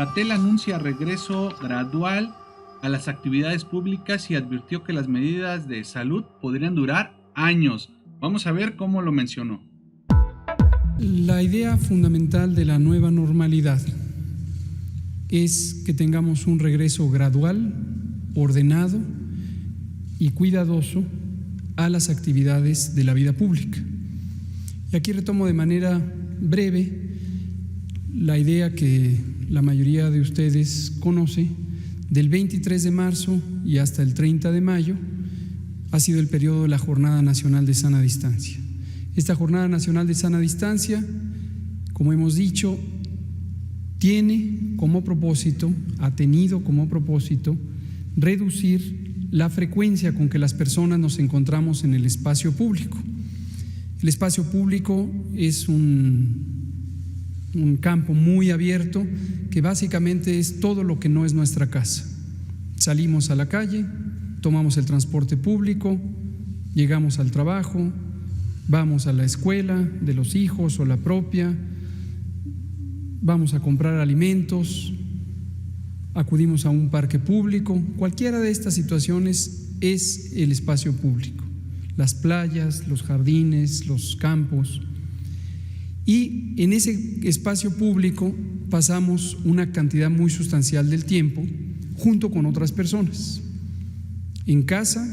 Gatell anuncia regreso gradual a las actividades públicas y advirtió que las medidas de salud podrían durar años. Vamos a ver cómo lo mencionó. La idea fundamental de la nueva normalidad es que tengamos un regreso gradual, ordenado y cuidadoso a las actividades de la vida pública. Y aquí retomo de manera breve la idea que la mayoría de ustedes conoce. Del 23 de marzo y hasta el 30 de mayo ha sido el periodo de la Jornada Nacional de Sana Distancia. Esta Jornada Nacional de Sana Distancia, como hemos dicho, ha tenido como propósito reducir la frecuencia con que las personas nos encontramos en el espacio público. El espacio público es un campo muy abierto que básicamente es todo lo que no es nuestra casa. Salimos a la calle, tomamos el transporte público, llegamos al trabajo, vamos a la escuela de los hijos o la propia, vamos a comprar alimentos, acudimos a un parque público. Cualquiera de estas situaciones es el espacio público, las playas, los jardines, los campos. Y en ese espacio público pasamos una cantidad muy sustancial del tiempo junto con otras personas. En casa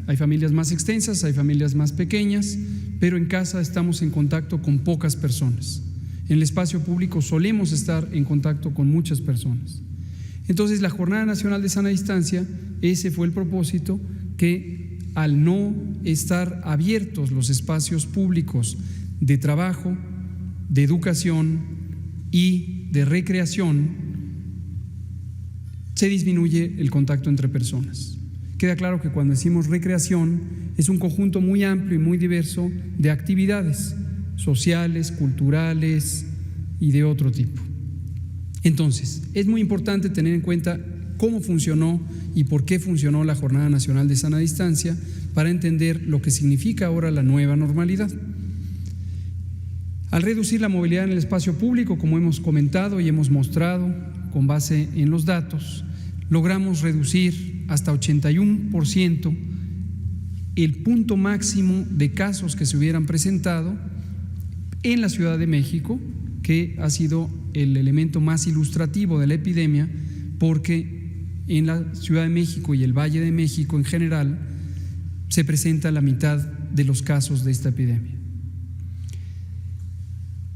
hay familias más extensas, hay familias más pequeñas, pero en casa estamos en contacto con pocas personas. En el espacio público solemos estar en contacto con muchas personas. Entonces, la Jornada Nacional de Sana Distancia, ese fue el propósito, que al no estar abiertos los espacios públicos de trabajo, de educación y de recreación, se disminuye el contacto entre personas. Queda claro que cuando decimos recreación es un conjunto muy amplio y muy diverso de actividades sociales, culturales y de otro tipo. Entonces, es muy importante tener en cuenta cómo funcionó y por qué funcionó la Jornada Nacional de Sana Distancia para entender lo que significa ahora la nueva normalidad. Al reducir la movilidad en el espacio público, como hemos comentado y hemos mostrado con base en los datos, logramos reducir hasta 81% el punto máximo de casos que se hubieran presentado en la Ciudad de México, que ha sido el elemento más ilustrativo de la epidemia, porque en la Ciudad de México y el Valle de México en general se presenta la mitad de los casos de esta epidemia.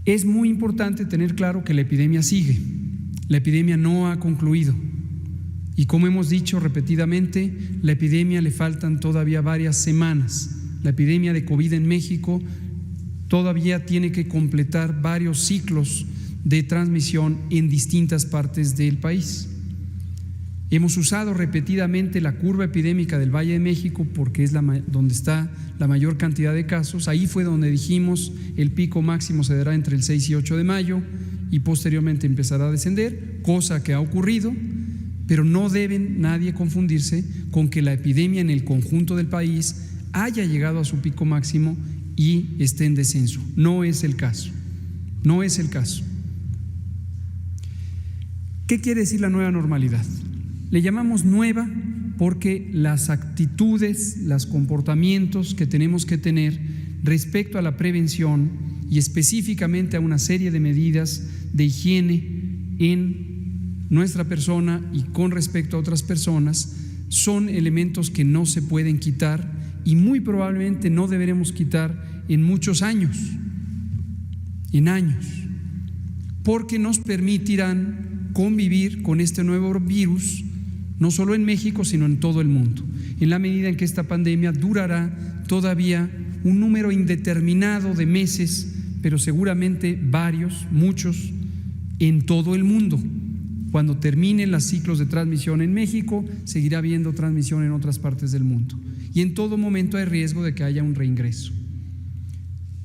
Es muy importante tener claro que la epidemia sigue, la epidemia no ha concluido. Y como hemos dicho repetidamente, la epidemia le faltan todavía varias semanas. La epidemia de COVID en México todavía tiene que completar varios ciclos de transmisión en distintas partes del país. Hemos usado repetidamente la curva epidémica del Valle de México porque es donde está la mayor cantidad de casos. Ahí fue donde dijimos el pico máximo se dará entre el 6 y 8 de mayo y posteriormente empezará a descender, cosa que ha ocurrido. Pero no deben nadie confundirse con que la epidemia en el conjunto del país haya llegado a su pico máximo y esté en descenso. No es el caso, no es el caso. ¿Qué quiere decir la nueva normalidad? Le llamamos nueva porque las actitudes, los comportamientos que tenemos que tener respecto a la prevención y específicamente a una serie de medidas de higiene en nuestra persona y con respecto a otras personas son elementos que no se pueden quitar y muy probablemente no deberemos quitar en muchos años, porque nos permitirán convivir con este nuevo virus, no solo en México, sino en todo el mundo, en la medida en que esta pandemia durará todavía un número indeterminado de meses, pero seguramente muchos, en todo el mundo. Cuando terminen los ciclos de transmisión en México, seguirá habiendo transmisión en otras partes del mundo. Y en todo momento hay riesgo de que haya un reingreso.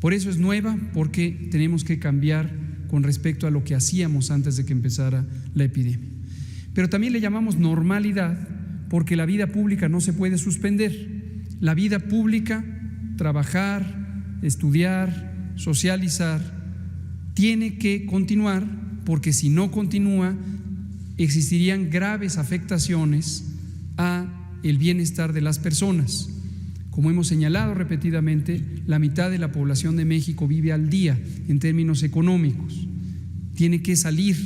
Por eso es nueva, porque tenemos que cambiar con respecto a lo que hacíamos antes de que empezara la epidemia. Pero también le llamamos normalidad porque la vida pública no se puede suspender. La vida pública, trabajar, estudiar, socializar, tiene que continuar, porque si no continúa, existirían graves afectaciones a el bienestar de las personas. Como hemos señalado repetidamente, la mitad de la población de México vive al día en términos económicos. Tiene que salir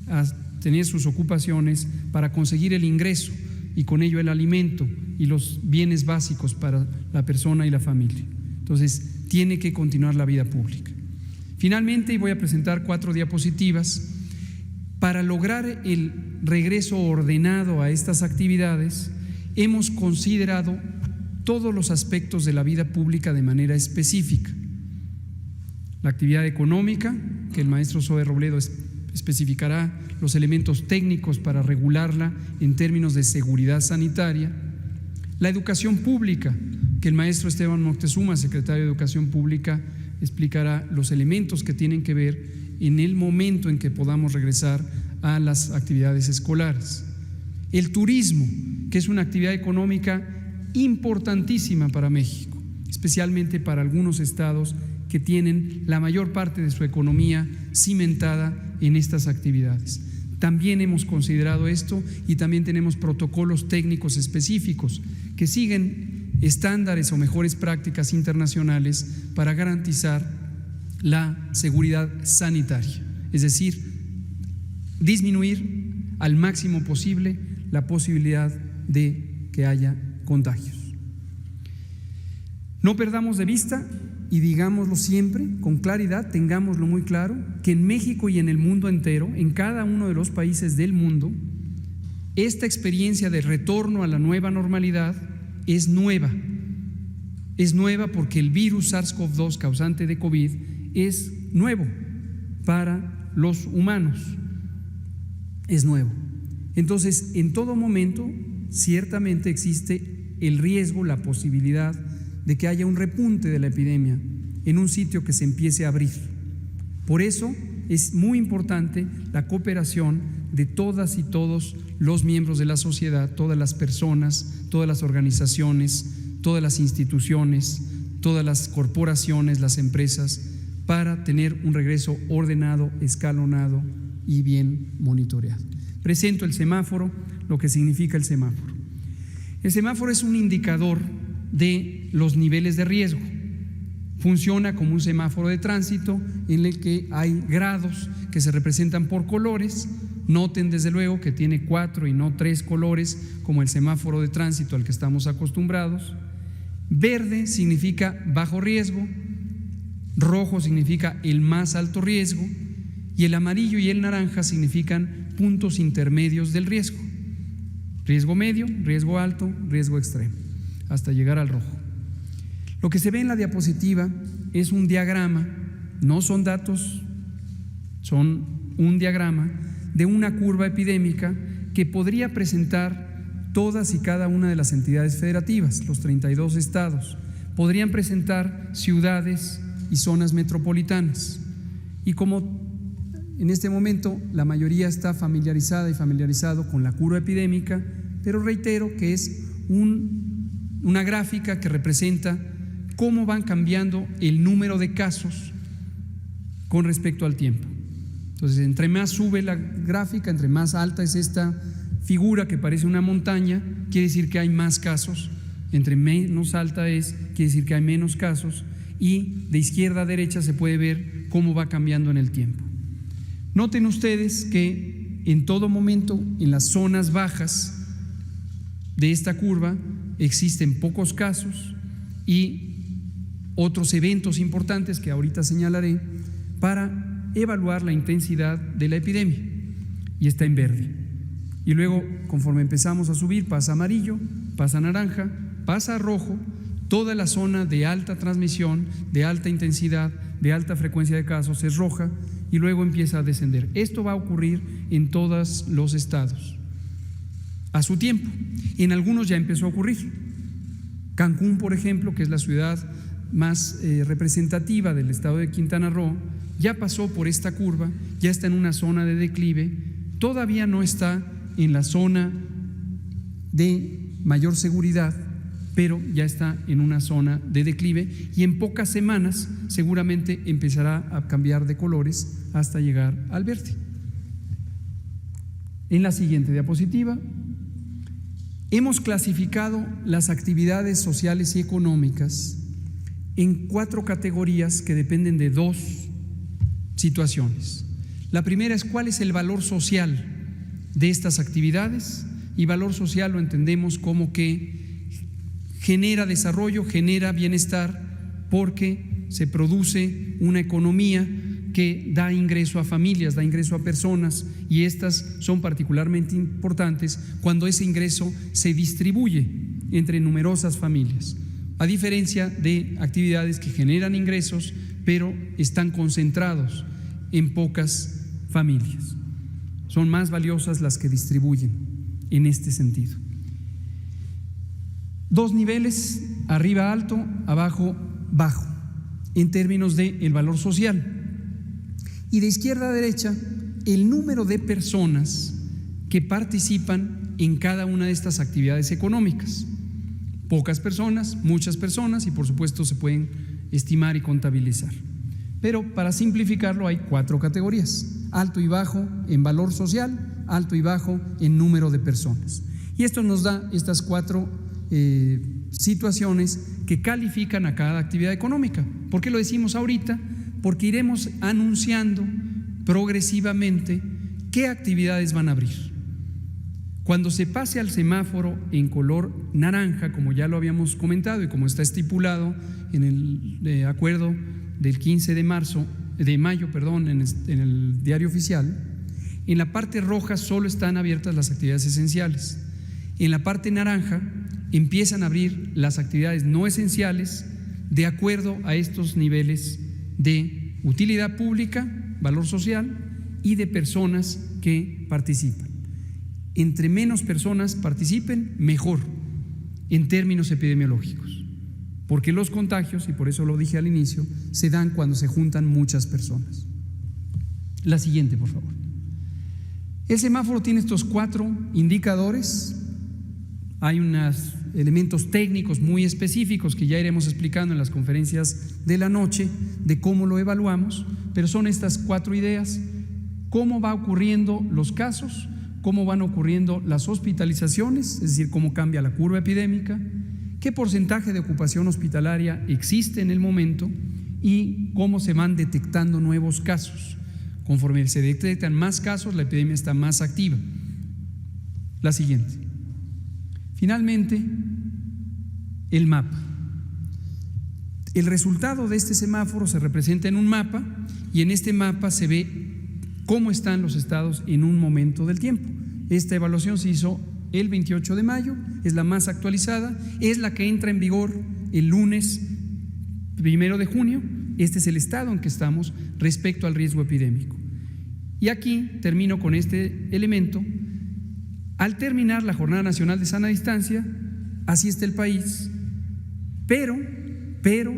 a tener sus ocupaciones para conseguir el ingreso y con ello el alimento y los bienes básicos para la persona y la familia. Entonces, tiene que continuar la vida pública. Finalmente, y voy a presentar 4 diapositivas, para lograr el regreso ordenado a estas actividades, hemos considerado todos los aspectos de la vida pública de manera específica. La actividad económica, que el maestro Zoe Robledo especificará los elementos técnicos para regularla en términos de seguridad sanitaria. La educación pública, que el maestro Esteban Moctezuma, secretario de Educación Pública, explicará los elementos que tienen que ver en el momento en que podamos regresar a las actividades escolares. El turismo, que es una actividad económica importantísima para México, especialmente para algunos estados que tienen la mayor parte de su economía cimentada en estas actividades. También hemos considerado esto y también tenemos protocolos técnicos específicos que siguen estándares o mejores prácticas internacionales para garantizar la seguridad sanitaria, es decir, disminuir al máximo posible la posibilidad de que haya contagios. No perdamos de vista y digámoslo siempre con claridad, tengámoslo muy claro, que en México y en el mundo entero, en cada uno de los países del mundo, esta experiencia de retorno a la nueva normalidad es nueva. Es nueva porque el virus SARS-CoV-2 causante de COVID es nuevo para los humanos. Es nuevo. Entonces, en todo momento, ciertamente existe el riesgo, la posibilidad de que haya un repunte de la epidemia en un sitio que se empiece a abrir. Por eso es muy importante la cooperación de todas y todos los miembros de la sociedad, todas las personas, todas las organizaciones, todas las instituciones, todas las corporaciones, las empresas, para tener un regreso ordenado, escalonado y bien monitoreado. Presento el semáforo, lo que significa el semáforo. El semáforo es un indicador de los niveles de riesgo. Funciona como un semáforo de tránsito en el que hay grados que se representan por colores. Noten desde luego que tiene 4 y no 3 colores como el semáforo de tránsito al que estamos acostumbrados. Verde significa bajo riesgo, rojo significa el más alto riesgo y el amarillo y el naranja significan puntos intermedios del riesgo. Riesgo medio, riesgo alto, riesgo extremo, hasta llegar al rojo. Lo que se ve en la diapositiva es un diagrama, no son datos, son un diagrama de una curva epidémica que podría presentar todas y cada una de las entidades federativas, los 32 estados, podrían presentar ciudades y zonas metropolitanas. Y como en este momento la mayoría está familiarizada y familiarizado con la curva epidémica, pero reitero que es una gráfica que representa cómo van cambiando el número de casos con respecto al tiempo. Entonces, entre más sube la gráfica, entre más alta es esta figura que parece una montaña, quiere decir que hay más casos. Entre menos alta es, quiere decir que hay menos casos. Y de izquierda a derecha se puede ver cómo va cambiando en el tiempo. Noten ustedes que en todo momento, en las zonas bajas de esta curva, existen pocos casos y otros eventos importantes que ahorita señalaré para evaluar la intensidad de la epidemia, y está en verde. Y luego, conforme empezamos a subir, pasa a amarillo, pasa a naranja, pasa a rojo, toda la zona de alta transmisión, de alta intensidad, de alta frecuencia de casos es roja, y luego empieza a descender. Esto va a ocurrir en todos los estados a su tiempo. En algunos ya empezó a ocurrir. Cancún, por ejemplo, que es la ciudad más representativa del estado de Quintana Roo, ya pasó por esta curva, ya está en una zona de declive, todavía no está en la zona de mayor seguridad, pero ya está en una zona de declive y en pocas semanas seguramente empezará a cambiar de colores hasta llegar al verde. En la siguiente diapositiva, hemos clasificado las actividades sociales y económicas en 4 categorías que dependen de 2 situaciones. La primera es cuál es el valor social de estas actividades, y valor social lo entendemos como que genera desarrollo, genera bienestar, porque se produce una economía que da ingreso a familias, da ingreso a personas, y estas son particularmente importantes cuando ese ingreso se distribuye entre numerosas familias, a diferencia de actividades que generan ingresos pero están concentrados en pocas familias. Son más valiosas las que distribuyen en este sentido. 2 niveles, arriba alto, abajo bajo, en términos del valor social. Y de izquierda a derecha, el número de personas que participan en cada una de estas actividades económicas. Pocas personas, muchas personas, y por supuesto se pueden estimar y contabilizar. Pero para simplificarlo hay 4 categorías: alto y bajo en valor social, alto y bajo en número de personas. Y esto nos da estas 4 situaciones que califican a cada actividad económica. ¿Por qué lo decimos ahorita? Porque iremos anunciando progresivamente qué actividades van a abrir. Cuando se pase al semáforo en color naranja, como ya lo habíamos comentado y como está estipulado en el acuerdo del 15 de mayo, en el diario oficial, en la parte roja solo están abiertas las actividades esenciales. En la parte naranja empiezan a abrir las actividades no esenciales de acuerdo a estos niveles de utilidad pública, valor social y de personas que participan. Entre menos personas participen, mejor en términos epidemiológicos, porque los contagios, y por eso lo dije al inicio, se dan cuando se juntan muchas personas. La siguiente, por favor. El semáforo tiene estos 4 indicadores. Hay unos elementos técnicos muy específicos que ya iremos explicando en las conferencias de la noche de cómo lo evaluamos, pero son estas 4 ideas: cómo va ocurriendo los casos, cómo van ocurriendo las hospitalizaciones, es decir, cómo cambia la curva epidémica, qué porcentaje de ocupación hospitalaria existe en el momento y cómo se van detectando nuevos casos. Conforme se detectan más casos, la epidemia está más activa. La siguiente. Finalmente, el mapa. El resultado de este semáforo se representa en un mapa, y en este mapa se ve cómo están los estados en un momento del tiempo. Esta evaluación se hizo el 28 de mayo, es la más actualizada, es la que entra en vigor el lunes 1 de junio. Este es el estado en que estamos respecto al riesgo epidémico. Y aquí termino con este elemento. Al terminar la Jornada Nacional de Sana Distancia, así está el país, pero,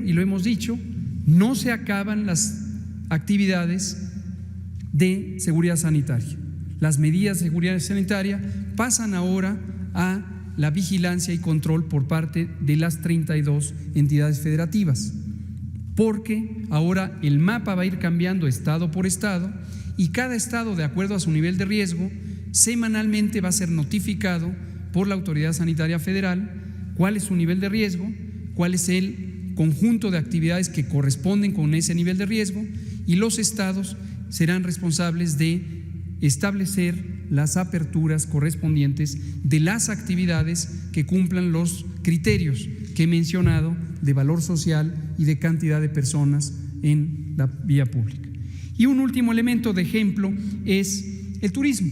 y lo hemos dicho, no se acaban las actividades de seguridad sanitaria. Las medidas de seguridad sanitaria pasan ahora a la vigilancia y control por parte de las 32 entidades federativas, porque ahora el mapa va a ir cambiando estado por estado, y cada estado, de acuerdo a su nivel de riesgo, semanalmente va a ser notificado por la Autoridad Sanitaria Federal cuál es su nivel de riesgo, cuál es el conjunto de actividades que corresponden con ese nivel de riesgo, y los estados serán responsables de establecer las aperturas correspondientes de las actividades que cumplan los criterios que he mencionado de valor social y de cantidad de personas en la vía pública. Y un último elemento de ejemplo es el turismo.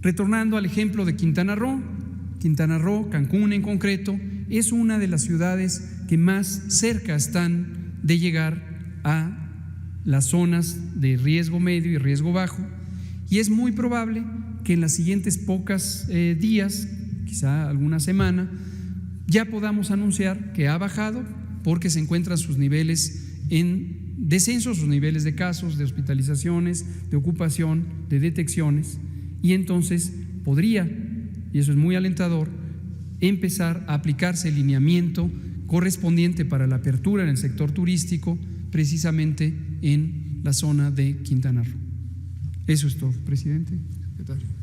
Retornando al ejemplo de Quintana Roo, Cancún en concreto, es una de las ciudades que más cerca están de llegar a las zonas de riesgo medio y riesgo bajo, y es muy probable que en las siguientes pocas días, quizá alguna semana, ya podamos anunciar que ha bajado, porque se encuentran sus niveles en descenso, sus niveles de casos, de hospitalizaciones, de ocupación, de detecciones, y entonces podría, y eso es muy alentador, empezar a aplicarse el lineamiento correspondiente para la apertura en el sector turístico, precisamente en la zona de Quintana Roo. Eso es todo, presidente. secretario.